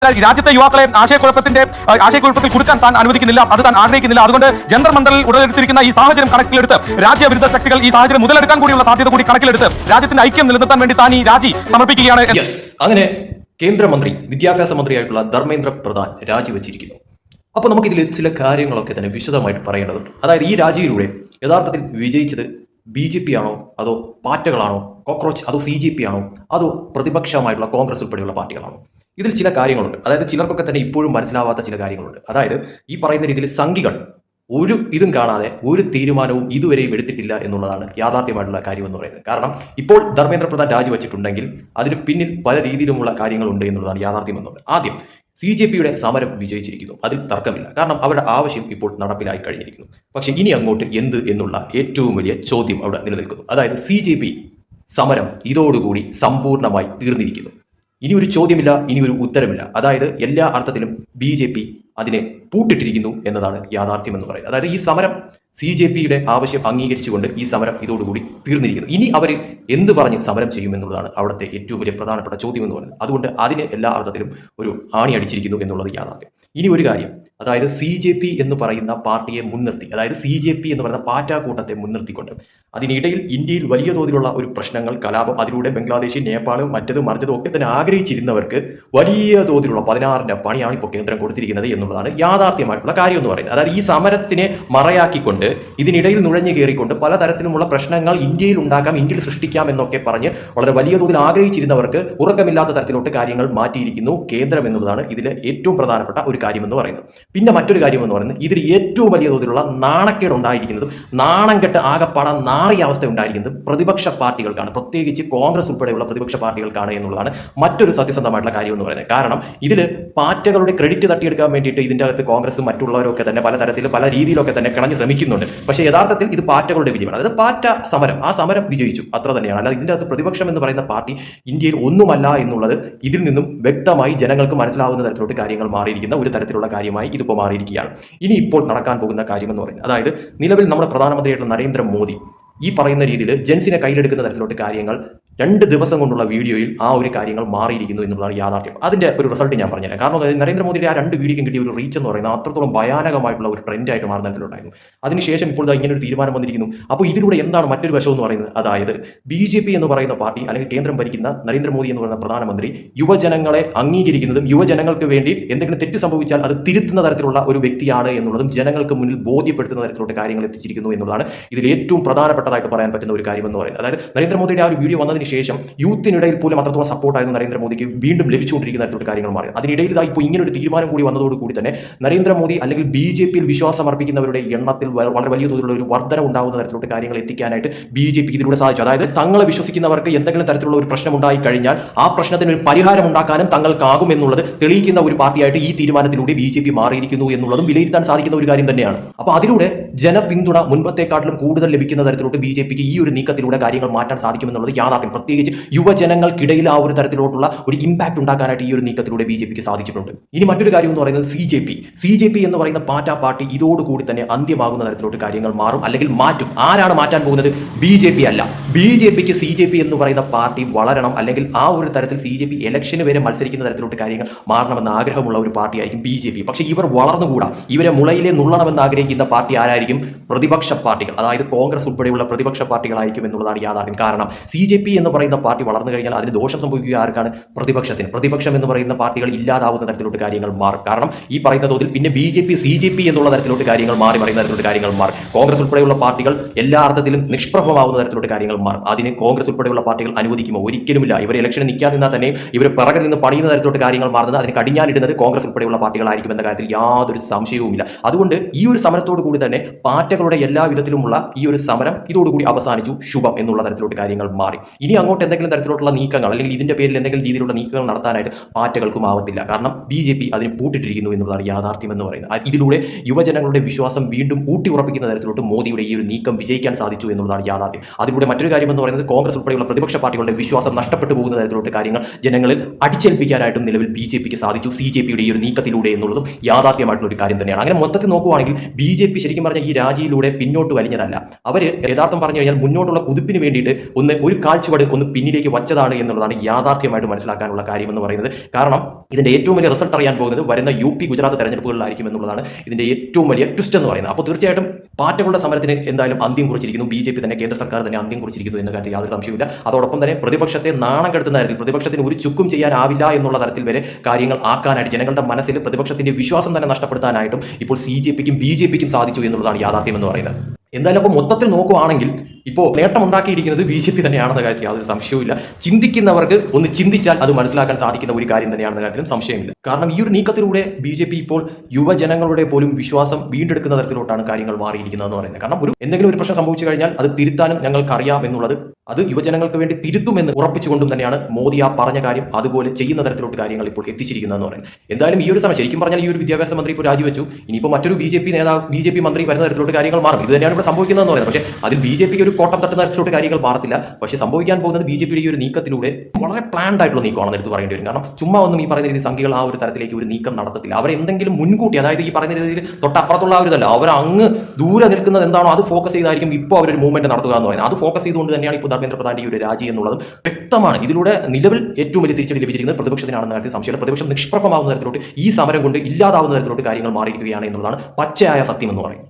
രാജ്യത്തെ യുവാക്കളെ ആശയക്കുഴപ്പത്തിൽ കുടുക്കാൻ താൻ അനുവദിക്കുന്നില്ല, അത് താൻ ആഗ്രഹിക്കുന്നില്ല. അതുകൊണ്ട് ജന്തർ മന്ദറിൽ ഉടലെടുത്തിരിക്കുന്ന ഈ സാഹചര്യം കണക്കിലെടുത്ത് രാജ്യവിരുദ്ധ ശക്തികൾ ഈ സാഹചര്യം മുതലെടുക്കാൻ കൂടിയുള്ള സാധ്യത കൂടി കണക്കിലെടുത്ത് രാജ്യത്തിന്റെ ഐക്യം നിലനിർത്താൻ വേണ്ടി താൻ ഈ രാജി സമർപ്പിക്കുകയാണ്. അങ്ങനെ കേന്ദ്രമന്ത്രി വിദ്യാഭ്യാസ മന്ത്രിയായിട്ടുള്ള ധർമ്മേന്ദ്ര പ്രധാൻ രാജിവെച്ചിരിക്കുന്നു. അപ്പോൾ നമുക്കിതിൽ ചില കാര്യങ്ങളൊക്കെ തന്നെ വിശദമായിട്ട് പറയേണ്ടതുണ്ട്. അതായത് ഈ രാജിയിലൂടെ യഥാർത്ഥത്തിൽ വിജയിച്ചത് BJP ആണോ, അതോ പാറ്റകളാണോ, കോക്രോച്ച്, അതോ CJP ആണോ, അതോ പ്രതിപക്ഷമായിട്ടുള്ള കോൺഗ്രസ് ഉൾപ്പെടെയുള്ള പാർട്ടികളാണോ? ഇതിൽ ചില കാര്യങ്ങളുണ്ട്. അതായത് ചിലർക്കൊക്കെ തന്നെ ഇപ്പോഴും മനസ്സിലാവാത്ത ചില കാര്യങ്ങളുണ്ട്. അതായത് ഈ പറയുന്ന രീതിയിൽ സംഘികൾ ഒരു ഇതും കാണാതെ ഒരു തീരുമാനവും ഇതുവരെയും എടുത്തിട്ടില്ല എന്നുള്ളതാണ് യാഥാർത്ഥ്യമായിട്ടുള്ള കാര്യം എന്ന് പറയുന്നത്. കാരണം ഇപ്പോൾ ധർമ്മേന്ദ്ര പ്രധാൻ രാജിവെച്ചിട്ടുണ്ടെങ്കിൽ അതിന് പിന്നിൽ പല രീതിയിലുമുള്ള കാര്യങ്ങളുണ്ട് എന്നുള്ളതാണ് യാഥാർത്ഥ്യം എന്നുള്ളത്. ആദ്യം CJPയുടെ സമരം വിജയിച്ചിരിക്കുന്നു, അതിൽ തർക്കമില്ല. കാരണം അവരുടെ ആവശ്യം ഇപ്പോൾ നടപ്പിലായി കഴിഞ്ഞിരിക്കുന്നു. പക്ഷേ ഇനി അങ്ങോട്ട് എന്ത് എന്നുള്ള ഏറ്റവും വലിയ ചോദ്യം അവിടെ നിലനിൽക്കുന്നു. അതായത് CJP സമരം ഇതോടുകൂടി സമ്പൂർണ്ണമായി തീർന്നിരിക്കുന്നു. ഇനി ഒരു ചോദ്യമില്ല, ഇനി ഒരു ഉത്തരമില്ല. അതായത് എല്ലാ അർത്ഥത്തിലും BJP അതിനെ പൂട്ടിട്ടിരിക്കുന്നു എന്നതാണ് യാഥാർത്ഥ്യം എന്ന് പറയുന്നത്. അതായത് ഈ സമരം CJPയുടെ ആവശ്യം അംഗീകരിച്ചുകൊണ്ട് ഈ സമരം ഇതോടുകൂടി തീർന്നിരിക്കുന്നു. ഇനി അവർ എന്ത് പറഞ്ഞ് സമരം ചെയ്യുമെന്നുള്ളതാണ് അവിടുത്തെ ഏറ്റവും വലിയ പ്രധാനപ്പെട്ട ചോദ്യം എന്ന് പറയുന്നത്. അതുകൊണ്ട് അതിന് എല്ലാ അർത്ഥത്തിലും ഒരു ആണി അടിച്ചിരിക്കുന്നു എന്നുള്ളത് യാഥാർത്ഥ്യം. ഇനി ഒരു കാര്യം, അതായത് CJP എന്ന് പറയുന്ന പാർട്ടിയെ മുൻനിർത്തി, അതായത് CJP എന്ന് പറയുന്ന പാറ്റാക്കൂട്ടത്തെ മുൻനിർത്തിക്കൊണ്ട് അതിനിടയിൽ ഇന്ത്യയിൽ വലിയ തോതിലുള്ള ഒരു പ്രശ്നങ്ങൾ, കലാപം, അതിലൂടെ ബംഗ്ലാദേശ്, നേപ്പാൾ, മറ്റതും മറിച്ചതും ഒക്കെ തന്നെ ആഗ്രഹിച്ചിരുന്നവർക്ക് വലിയ തോതിലുള്ള 16ന്റെ പണിയാണ് ഇപ്പോൾ കേന്ദ്രം കൊടുത്തിരിക്കുന്നത് എന്നുള്ളതാണ് യാഥാർത്ഥ്യമായിട്ടുള്ള കാര്യം എന്ന് പറയുന്നത്. അതായത് ഈ സമരത്തിനെ മറയാക്കിക്കൊണ്ട് ഇതിനിടയിൽ നുഴഞ്ഞു കയറിക്കൊണ്ട് പലതരത്തിലുമുള്ള പ്രശ്നങ്ങൾ ഇന്ത്യയിൽ ഉണ്ടാക്കാം, ഇന്ത്യയിൽ സൃഷ്ടിക്കാം എന്നൊക്കെ പറഞ്ഞ് വളരെ വലിയ തോതിൽ ആഗ്രഹിച്ചിരുന്നവർക്ക് ഉറക്കമില്ലാത്ത തരത്തിലോട്ട് കാര്യങ്ങൾ മാറ്റിയിരിക്കുന്നു കേന്ദ്രം എന്നുള്ളതാണ് ഇതിലെ ഏറ്റവും പ്രധാനപ്പെട്ട ഒരു കാര്യം എന്ന് പറയുന്നത്. പിന്നെ മറ്റൊരു കാര്യം എന്ന് പറയുന്നത്, ഇതിൽ ഏറ്റവും വലിയ തോതിലുള്ള നാണക്കേട് ഉണ്ടായിരിക്കുന്നതും നാണം കെട്ട് ആകപ്പാടെ നാറിയ അവസ്ഥ ഉണ്ടായിരിക്കുന്നതും പ്രതിപക്ഷ പാർട്ടികൾക്കാണ്, പ്രത്യേകിച്ച് കോൺഗ്രസ് ഉൾപ്പെടെയുള്ള പ്രതിപക്ഷ പാർട്ടികൾക്കാണ് എന്നുള്ളതാണ് മറ്റൊരു സത്യസന്ധമായിട്ടുള്ള കാര്യം എന്ന് പറയുന്നത്. കാരണം ഇതിൽ പാർട്ടികളുടെ ക്രെഡിറ്റ് തട്ടിയെടുക്കാൻ വേണ്ടിയിട്ട് ഇതിൻ്റെ അകത്ത് കോൺഗ്രസ് മറ്റുള്ളവരൊക്കെ തന്നെ പലതരത്തിൽ പല രീതിയിലൊക്കെ തന്നെ കിണഞ്ഞ് ശ്രമിക്കുന്നുണ്ട്. പക്ഷേ യഥാർത്ഥത്തിൽ ഇത് പാർട്ടികളുടെ വിജയമാണ്. അതായത് പാർട്ടി സമരം, ആ സമരം വിജയിച്ചു, അത്ര തന്നെയാണ്. അല്ലാതെ ഇതിൻ്റെ അകത്ത് പ്രതിപക്ഷം എന്ന് പറയുന്ന പാർട്ടി ഇന്ത്യയിൽ ഒന്നുമല്ല എന്നുള്ളത് ഇതിൽ നിന്നും വ്യക്തമായി ജനങ്ങൾക്ക് മനസ്സിലാവുന്ന തരത്തിലോട്ട് കാര്യങ്ങൾ മാറിയിരിക്കുന്ന ഒരു തരത്തിലുള്ള കാര്യമായി ഇതിപ്പോൾ മാറിയിരിക്കുകയാണ്. ഇനി ഇപ്പോൾ നടക്കാൻ പോകുന്ന കാര്യം എന്ന് പറയുന്നത്, അതായത് നിലവിൽ നമ്മുടെ പ്രധാനമന്ത്രിയായിട്ടുള്ള നരേന്ദ്രമോദി ഈ പറയുന്ന രീതിയിൽ ജെൻസിനെ കയ്യിലെടുക്കുന്ന തരത്തിലോട്ട് കാര്യങ്ങൾ 2 ദിവസം കൊണ്ടുള്ള വീഡിയോയിൽ ആ ഒരു കാര്യങ്ങൾ മാറിയിരിക്കുന്നു എന്നുള്ളതാണ് യാഥാർത്ഥ്യം. അതിൻ്റെ ഒരു റിസൾട്ട് ഞാൻ പറഞ്ഞുതരാം. കാരണം നരേന്ദ്രമോദിയുടെ ആ 2 വീഡിയോയ്ക്കും കിട്ടിയ ഒരു റീച്ച് എന്ന് പറയുന്നത് അത്രത്തോളം ഭയാനകമായിട്ടുള്ള ഒരു ട്രെൻഡായിട്ട് മാറുന്ന തരത്തിലുണ്ടായിരുന്നു. അതിനുശേഷം ഇപ്പോൾ ഇങ്ങനെ ഒരു തീരുമാനം വന്നിരിക്കുന്നു. അപ്പോൾ ഇതിലൂടെ എന്താണ് മറ്റൊരു വശം എന്ന് പറയുന്നത്, അതായത് BJP എന്ന് പറയുന്ന പാർട്ടി അല്ലെങ്കിൽ കേന്ദ്രം ഭരിക്കുന്ന നരേന്ദ്രമോദി എന്ന് പറയുന്ന പ്രധാനമന്ത്രി യുവജനങ്ങളെ അംഗീകരിക്കുന്നതും യുവജനങ്ങൾക്ക് വേണ്ടി എന്തെങ്കിലും തെറ്റ് സംഭവിച്ചാൽ അത് തിരുത്തുന്ന തരത്തിലുള്ള ഒരു വ്യക്തിയാണ് എന്നുള്ളതും ജനങ്ങൾക്ക് മുന്നിൽ ബോധ്യപ്പെടുത്തുന്ന തരത്തിലോട്ട് കാര്യങ്ങൾ എത്തിച്ചിരിക്കുന്നു എന്നുള്ളതാണ് ഇതിൽ ഏറ്റവും പ്രധാനപ്പെട്ടതായിട്ട് പറയാൻ പറ്റുന്ന ഒരു കാര്യം എന്ന് പറയുന്നത്. അതായത് നരേന്ദ്രമോദിയുടെ ആ ഒരു വീഡിയോ വന്നതിന് ശേഷം യൂത്തിനിടയിൽ പോലും അത്രത്തോളം സപ്പോർട്ടായിരുന്നു നരേന്ദ്രമോദിക്ക് വീണ്ടും ലഭിച്ചുകൊണ്ടിരിക്കുന്ന തരത്തിലുള്ള കാര്യങ്ങൾ മാറി. അതിനിടയിൽ ഇപ്പോൾ ഇങ്ങനെ ഒരു തീരുമാനം കൂടി വന്നതോടുകൂടി തന്നെ നരേന്ദ്രമോദി അല്ലെങ്കിൽ BJPയിൽ വിശ്വാസം അർപ്പിക്കുന്നവരുടെ എണ്ണത്തിൽ വളരെ വലിയ തോതിലുള്ള ഒരു വർധന ഉണ്ടാകുന്ന തരത്തിലുള്ള കാര്യങ്ങൾ എത്തിക്കാനായിട്ട് BJPക്ക് ഇതിലൂടെ സാധിച്ചു. അതായത് തങ്ങളെ വിശ്വസിക്കുന്നവർക്ക് എന്തെങ്കിലും തരത്തിലുള്ള ഒരു പ്രശ്നം ഉണ്ടായി കഴിഞ്ഞാൽ ആ പ്രശ്നത്തിന് ഒരു പരിഹാരം ഉണ്ടാക്കാനും തങ്ങൾക്കാകും എന്നുള്ളത് തെളിയിക്കുന്ന ഒരു പാർട്ടിയായിട്ട് ഈ തീരുമാനത്തിലൂടെ BJP മാറിയിരിക്കുന്നു എന്നുള്ളതും വിലയിരുത്താൻ സാധിക്കുന്ന ഒരു കാര്യം തന്നെയാണ്. അപ്പോൾ അതിലൂടെ ജനപിന്തുണ മുൻപത്തെക്കാട്ടിലും കൂടുതൽ ലഭിക്കുന്ന തരത്തിലോട്ട് BJPക്ക് ഈ ഒരു നീക്കത്തിലൂടെ കാര്യങ്ങൾ മാറ്റാൻ സാധിക്കുമെന്നുള്ളത് യാഥാർത്ഥ്യം. പ്രത്യേകിച്ച് യുവജനങ്ങൾക്കിടയിൽ ആ ഒരു തരത്തിലോട്ടുള്ള ഒരു ഇമ്പാക്ട് ഉണ്ടാക്കാനായിട്ട് ഈ ഒരു നീക്കത്തിലൂടെ BJPക്ക് സാധിച്ചിട്ടുണ്ട്. ഇനി മറ്റൊരു കാര്യം എന്ന് പറയുന്നത് CJP എന്ന് പറയുന്ന പാർട്ടി ഇതോടുകൂടി തന്നെ അന്ത്യമാകുന്ന തരത്തിലോട്ട് കാര്യങ്ങൾ മാറും, അല്ലെങ്കിൽ മാറ്റും. ആരാണ് മാറ്റാൻ പോകുന്നത്? BJP അല്ല. BJPക്ക് CJP എന്ന് പറയുന്ന പാർട്ടി വളരണം, അല്ലെങ്കിൽ ആ ഒരു തരത്തിൽ CJP ഇലക്ഷന് വരെ മത്സരിക്കുന്ന തരത്തിലോട്ട് കാര്യങ്ങൾ മാറണമെന്ന് ആഗ്രഹമുള്ള ഒരു പാർട്ടിയായിരിക്കും BJP. പക്ഷേ ഇവർ വളർന്നുകൂടാ, ഇവരെ മുളയിലെ നുള്ളണമെന്ന് ആഗ്രഹിക്കുന്ന പാർട്ടി ആരായിരിക്കും? പ്രതിപക്ഷ പാർട്ടികൾ, അതായത് കോൺഗ്രസ് ഉൾപ്പെടെയുള്ള പ്രതിപക്ഷ പാർട്ടികളായിരിക്കും എന്നുള്ളതാണ് യാഥാർത്ഥ്യം. കാരണം CJP എന്ന് പറയുന്ന പാർട്ടി വളർന്നു കഴിഞ്ഞാൽ അതിന് ദോഷം സംഭവിക്കുക ആർക്കാണ്? പ്രതിപക്ഷത്തിന്. പ്രതിപക്ഷം എന്ന് പറയുന്ന പാർട്ടികൾ ഇല്ലാതാവുന്ന തരത്തിലോട്ട് കാര്യങ്ങൾ മാറും. കാരണം ഈ പറയുന്ന തോതിൽ പിന്നെ CJP എന്നുള്ള തരത്തിലോട്ട് കാര്യങ്ങൾ മാറി പറയുന്ന തരത്തിലോട്ട് കാര്യങ്ങൾ മാറും. കോൺഗ്രസ് ഉൾപ്പെടെയുള്ള പാർട്ടികൾ എല്ലാ അർത്ഥത്തിലും നിഷ്പ്രഭമാവുന്ന തരത്തിലോട്ട് കാര്യങ്ങൾ മാറും. അതിന് കോൺഗ്രസ് ഉൾപ്പെടെയുള്ള പാർട്ടികൾ അനുവദിക്കുമോ? ഒരിക്കലുമില്ല. ഇവർ ഇലക്ഷന് നിൽക്കാൻ നിന്നാൽ തന്നെ ഇവർ പിറകിൽ നിന്ന് പണിയുന്ന തരത്തിലോട്ട് കാര്യങ്ങൾ മാറുന്നത്, അതിന് കടിഞ്ഞാനിടുന്നത് കോൺഗ്രസ് ഉൾപ്പെടെയുള്ള പാർട്ടികളായിരിക്കും എന്ന കാര്യത്തിൽ യാതൊരു സംശയവുമില്ല. അതുകൊണ്ട് ഈ ഒരു സമരത്തോടു കൂടി തന്നെ പാർട്ടികളുടെ എല്ലാ വിധത്തിലുമുള്ള ഈ ഒരു സമരം ഇതോടുകൂടി അവസാനിച്ചു, ശുഭം എന്നുള്ള തരത്തിലോട്ട് കാര്യങ്ങൾ മാറി. ഇനി അങ്ങോട്ട് എന്തെങ്കിലും തരത്തിലുള്ള നീക്കങ്ങൾ അല്ലെങ്കിൽ ഇതിന്റെ പേരിൽ എന്തെങ്കിലും രീതിയിലുള്ള നീക്കങ്ങൾ നടത്താനായിട്ട് പാർട്ടികൾക്കും ആവത്തില്ല. കാരണം BJP അതിന് പൂട്ടിട്ടിരിക്കുന്നു എന്നുള്ളതാണ് യാഥാർത്ഥ്യം എന്ന് പറയുന്നത്. ഇതിലൂടെ യുവജനങ്ങളുടെ വിശ്വാസം വീണ്ടും ഊട്ടി ഉറപ്പിക്കുന്ന തരത്തിലോട്ട് മോദിയുടെ ഈ ഒരു നീക്കം വിജയിക്കാൻ സാധിച്ചു എന്നുള്ളതാണ് യാഥാർത്ഥ്യം. അതിലൂടെ മറ്റൊരു കാര്യം എന്ന് പറയുന്നത്, കോൺഗ്രസ് ഉൾപ്പെടെയുള്ള പ്രതിപക്ഷ പാർട്ടികളുടെ വിശ്വാസം നഷ്ടപ്പെട്ടു പോകുന്ന തരത്തിലോട്ട് കാര്യങ്ങൾ ജനങ്ങളിൽ അടിച്ചേൽപ്പിക്കാനായിട്ടും നിലവിൽ BJPക്ക് സാധിച്ചു CJPയുടെ ഈ ഒരു നീക്കത്തിലൂടെ എന്നുള്ളതും യാഥാർത്ഥ്യമായിട്ടുള്ള ഒരു കാര്യം തന്നെയാണ്. അങ്ങനെ മൊത്തത്തിൽ നോക്കുവാണെങ്കിൽ BJP ശരിക്കും പറഞ്ഞാൽ ഈ രാജിയിലൂടെ പിന്നോട്ട് വലിഞ്ഞതല്ല. അവർ യഥാർത്ഥം പറഞ്ഞു കഴിഞ്ഞാൽ മുന്നോട്ടുള്ള കുതിപ്പിന് വേണ്ടിയിട്ട് ഒരു കാൽച്ചുവട് നിലപാട് ഒന്ന് പിന്നിലേക്ക് വച്ചതാണ് എന്നുള്ളതാണ് യാഥാർത്ഥ്യമായിട്ട് മനസ്സിലാക്കാനുള്ള കാര്യം എന്ന് പറയുന്നത്. കാരണം ഇതിന്റെ ഏറ്റവും വലിയ റിസൾട്ട് അറിയാൻ പോകുന്നത് വരുന്ന UP ഗുജറാത്ത് തെരഞ്ഞെടുപ്പുകളിലായിരിക്കും എന്നുള്ളതാണ് ഇതിന്റെ ഏറ്റവും വലിയ ട്വിസ്റ്റ് എന്ന് പറയുന്നത്. അപ്പോൾ തീർച്ചയായിട്ടും പാർട്ടികളുടെ സമരത്തിന് എന്തായാലും അന്ത്യം കുറിച്ചിരിക്കുന്നു. BJP തന്നെ, കേന്ദ്ര സർക്കാർ തന്നെ അന്ത്യം കുറിച്ചിരിക്കുന്നു എന്ന കാര്യത്തിൽ യാതൊരു സംശയമില്ല. അതോടൊപ്പം തന്നെ പ്രതിപക്ഷത്തെ നാണം കെടുത്തുന്ന തരത്തിൽ, പ്രതിപക്ഷത്തിന് ഒരു ചുക്കും ചെയ്യാനാവില്ല എന്നുള്ള തരത്തിൽ വരെ കാര്യങ്ങൾ ആക്കാനായിട്ട്, ജനങ്ങളുടെ മനസ്സിൽ പ്രതിപക്ഷത്തിന്റെ വിശ്വാസം തന്നെ നഷ്ടപ്പെടുത്താനായിട്ടും ഇപ്പോൾ CJPക്കും BJPക്കും സാധിച്ചു എന്നുള്ളതാണ് യാഥാർത്ഥ്യം എന്ന് പറയുന്നത്. എന്തായാലും അപ്പോൾ മൊത്തത്തിൽ നോക്കുകയാണെങ്കിൽ ഇപ്പോൾ നേട്ടമുണ്ടാക്കിയിരിക്കുന്നത് BJP തന്നെയാണെന്ന കാര്യത്തിൽ യാതൊരു സംശയവുമില്ല. ചിന്തിക്കുന്നവർക്ക് ഒന്ന് ചിന്തിച്ചാൽ അത് മനസ്സിലാക്കാൻ സാധിക്കുന്ന ഒരു കാര്യം തന്നെയാണെന്ന കാര്യത്തിലും സംശയമില്ല. കാരണം ഈ ഒരു നീക്കത്തിലൂടെ BJP ഇപ്പോൾ യുവജനങ്ങളുടെ പോലും വിശ്വാസം വീണ്ടെടുക്കുന്ന തരത്തിലോട്ടാണ് കാര്യങ്ങൾ മാറിയിരിക്കുന്നതെന്ന് പറയുന്നത്. കാരണം എന്തെങ്കിലും ഒരു പ്രശ്നം സംഭവിച്ചു കഴിഞ്ഞാൽ അത് തിരുത്താനും ഞങ്ങൾക്കറിയാം എന്നുള്ളത്, അത് യുവജനങ്ങൾക്ക് വേണ്ടി തിരുത്തുമെന്ന് ഉറപ്പിച്ചുകൊണ്ടും തന്നെയാണ് മോദി ആ പറഞ്ഞ കാര്യം അതുപോലെ ചെയ്യുന്ന തരത്തിലോട്ട് കാര്യങ്ങൾ ഇപ്പോൾ എത്തിച്ചിരിക്കുന്നതെന്ന് പറയുന്നത്. എന്തായാലും ഈ ഒരു സമയം ശരിക്കും പറഞ്ഞാൽ ഈ ഒരു വിദ്യാഭ്യാസ മന്ത്രി ഇപ്പോൾ രാജിവെച്ചു. ഇനിയിപ്പോൾ മറ്റൊരു BJP മന്ത്രി വരുന്ന തരത്തിലോട്ട് കാര്യങ്ങൾ മാറും. ഇത് തന്നെയാണ് ഇവിടെ സംഭവിക്കുന്നതെന്ന് പറയുന്നത്. പക്ഷേ അതിൽ BJPക്ക് ഒരു കോട്ടം തട്ടുന്ന തരത്തിലോട്ട് കാര്യങ്ങൾ മാറത്തില്ല. പക്ഷേ സംഭവിക്കാൻ പോകുന്നത് BJPയുടെ ഈ ഒരു നീക്കത്തിലൂടെ വളരെ പ്ലാൻഡ് ആയിട്ടുള്ള നീക്കമാണെന്ന് എടുത്ത് പറയേണ്ടി വരും. കാരണം ചുമ്മാ ഒന്നും ഈ പറയുന്ന രീതി സംഖ്യകൾ ആ ഒരു തരത്തിലേക്ക് ഒരു നീക്കം നടത്തത്തില്ല. അവരെന്തെങ്കിലും മുൻകൂട്ടി, അതായത് ഈ പറയുന്ന രീതിയിൽ തൊട്ടപ്പുറത്തുള്ള ആ ഒരു ഇതല്ല, അവർ അങ്ങ് ദൂരെ നിൽക്കുന്നത് എന്താണോ അത് ഫോക്കസ് ചെയ്തായിരിക്കും ഇപ്പോൾ അവരൊരു മൂവ്മെന്റ് നടത്തുക എന്ന് പറയുന്നത്. അത് ഫോക്കസ് ചെയ്തുകൊണ്ട് തന്നെയാണ് ഇപ്പോൾ ധർമ്മേന്ദ്ര പ്രധാന്റെ ഈ ഒരു രാജി എന്നുള്ളത് വ്യക്തമാണ്. ഇതിലൂടെ നിലവിൽ ഏറ്റവും വലിയ തിരിച്ചടി ലഭിച്ചിരിക്കുന്നത് പ്രതിപക്ഷത്തിനാണെന്ന കാര്യത്തിൽ സംശയമില്ല. പ്രതിപക്ഷം നിഷ്പ്രഭമാവുന്ന തരത്തിലോട്ട്, ഈ സമരം കൊണ്ട് ഇല്ലാതാവുന്ന തരത്തിലോട്ട് കാര്യങ്ങൾ മാറിയിരിക്കുകയാണ് എന്നുള്ളതാണ് പച്ചയായ സത്യം എന്ന് പറയുന്നത്.